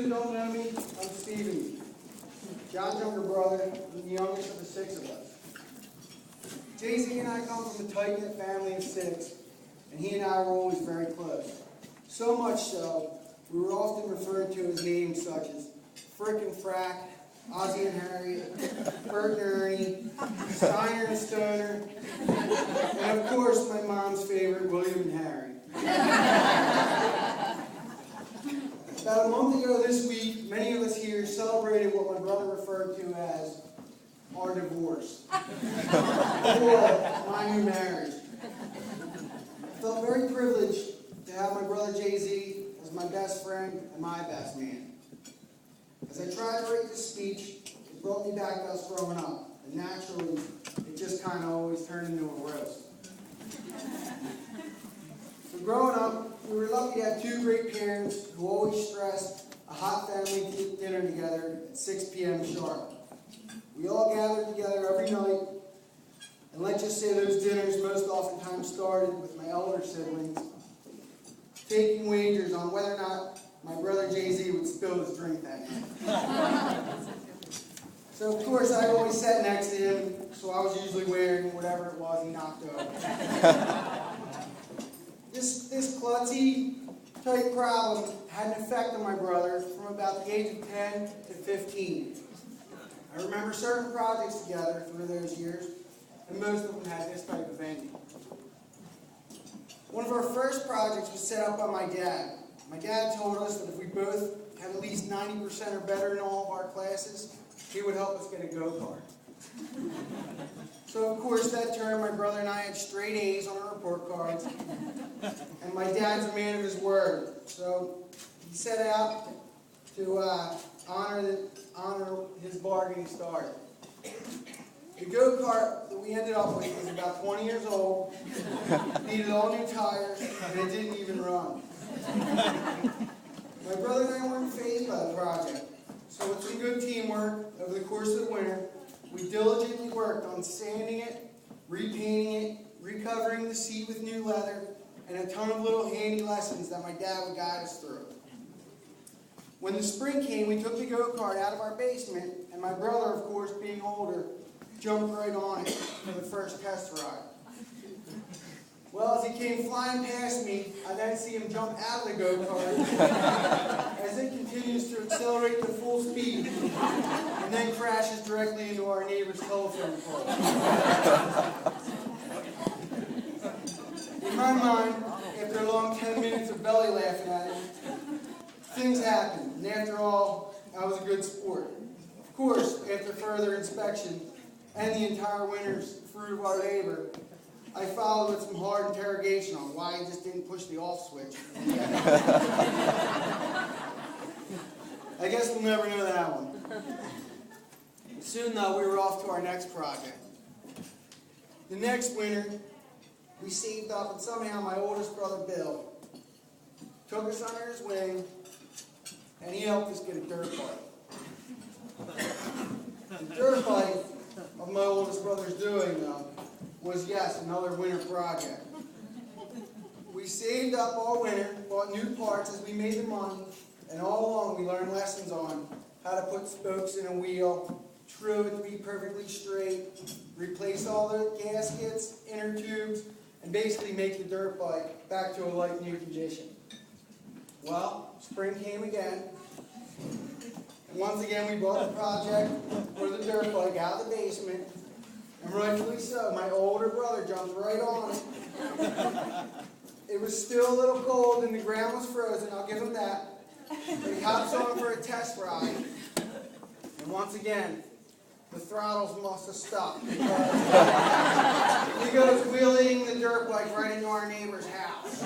who don't know me, I'm Steven, John's younger brother. I'm the youngest of the six of us. Jay-Z and I come from a tight-knit family of six, and he and I were always very close. So much so, we were often referred to as names such as Frick and Frack, Ozzie and Harriet, Bert and Ernie, Steiner and Stoner, and of course my mom's favorite, William and Harry. About a month ago this week, many of us here celebrated what my brother referred to as our divorce, or my new marriage. I felt very privileged to have my brother Jay-Z as my best friend and my best man. As I tried to write this speech, it brought me back to us growing up, and naturally, it just kind of always turned into a roast. So growing up, we were lucky to have two great parents who always stressed a hot family dinner together at 6 p.m. sharp. We all gathered together every night, and let's just say those dinners most oftentimes started with my elder siblings taking wagers on whether or not my brother Jay-Z would spill his drink that night. So of course I always sat next to him, so I was usually wearing whatever it was he knocked over. This klutzy type problem had an effect on my brother from about the age of 10 to 15. I remember certain projects together through those years, and most of them had this type of ending. One of our first projects was set up by my dad. My dad told us that if we both had at least 90% or better in all of our classes, he would help us get a go-kart. So of course that term my brother and I had straight A's on our report cards, and my dad's a man of his word. So he set out to honor his bargain he started. The go-kart that we ended up with was about 20 years old, needed all new tires, and it didn't even run. My brother and I weren't fazed by the project, so with some good teamwork over the course of the winter, we diligently worked on sanding it, repainting it, recovering the seat with new leather, and a ton of little handy lessons that my dad would guide us through. When the spring came, we took the go-kart out of our basement, and my brother, of course, being older, jumped right on it for the first test ride. Well, as he came flying past me, I then see him jump out of the go-kart as it continues to accelerate to full speed and then crashes directly into our neighbor's telephone pole. In my mind, after a long 10 minutes of belly laughing at him, things happened, and after all, I was a good sport. Of course, after further inspection and the entire winter's fruit of our labor, I followed with some hard interrogation on why he just didn't push the off switch. I guess we'll never know that one. Soon, though, we were off to our next project. The next winter, we saved up, and somehow my oldest brother, Bill, took us under his wing, and he helped us get a dirt bike. The dirt bike of my oldest brother's doing, though, was, yes, another winter project. We saved up all winter, bought new parts as we made the money, and all along we learned lessons on how to put spokes in a wheel, true it to be perfectly straight, replace all the gaskets, inner tubes, and basically make the dirt bike back to a like new condition. Well, spring came again, and once again we brought the project for the dirt bike out of the basement, and rightfully so, my older brother jumped right on it. It was still a little cold and the ground was frozen, I'll give him that. But he hops on for a test ride, and once again, the throttles must have stopped. He goes wheeling the dirt bike right into our neighbor's house.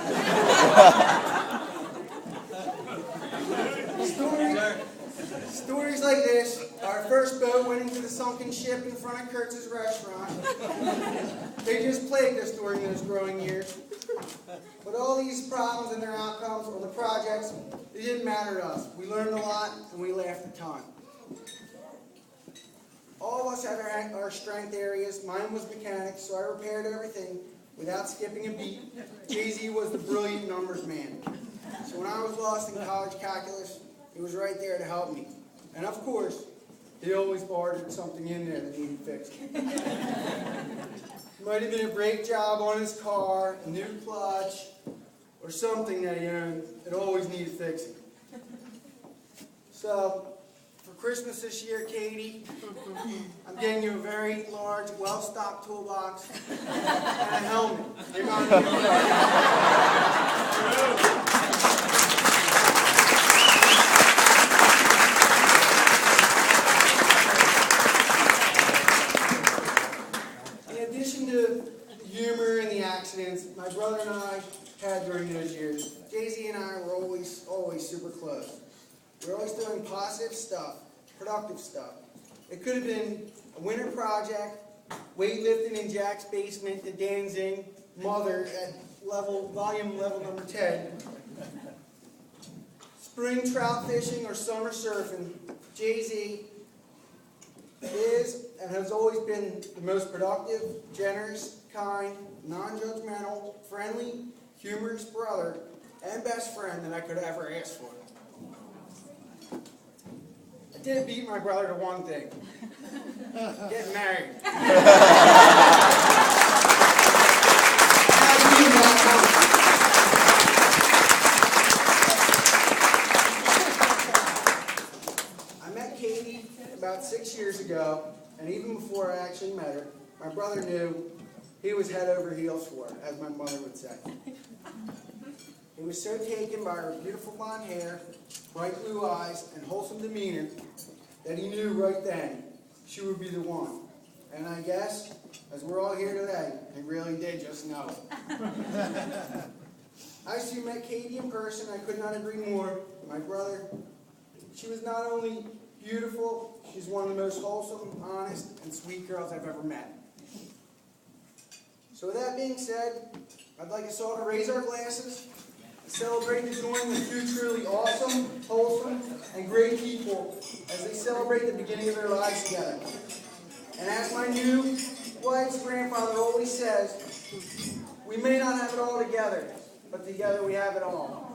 Stories like this, our first boat went into the sunken ship in front of Kurtz's restaurant. They just plagued us during those growing years. But all these problems and their outcomes, or the projects, it didn't matter to us. We learned a lot, and we laughed a ton. All of us had our strength areas. Mine was mechanics, so I repaired everything without skipping a beat. Jay-Z was the brilliant numbers man. So when I was lost in college calculus, he was right there to help me. And of course, he always bartered something in there that needed fixing. Might have been a brake job on his car, a new clutch, or something that he owned that always needed fixing. So, for Christmas this year, Katie, I'm getting you a very large, well-stocked toolbox and a helmet. You're going to need In addition to the humor and the accidents my brother and I had during those years, Jay-Z and I were always super close. We were always doing positive stuff, productive stuff. It could have been a winter project, weightlifting in Jack's basement to dancing mother at volume level number 10. Spring trout fishing or summer surfing. Jay-Z is and has always been the most productive, generous, kind, non-judgmental, friendly, humorous brother and best friend that I could ever ask for. I did beat my brother to one thing. Getting married. I met Katie about 6 years ago, and even before I actually met her, my brother knew he was head over heels for her, as my mother would say. He was so taken by her beautiful blonde hair, bright blue eyes, and wholesome demeanor that he knew right then she would be the one. And I guess, as we're all here today, he really did just know. I soon met Katie in person. I could not agree more. My brother, she was not only beautiful, she's one of the most wholesome, honest, and sweet girls I've ever met. So with that being said, I'd like us all to raise our glasses and celebrate the joining with two truly awesome, wholesome, and great people as they celebrate the beginning of their lives together. And as my new wife's grandfather always says, we may not have it all together, but together we have it all.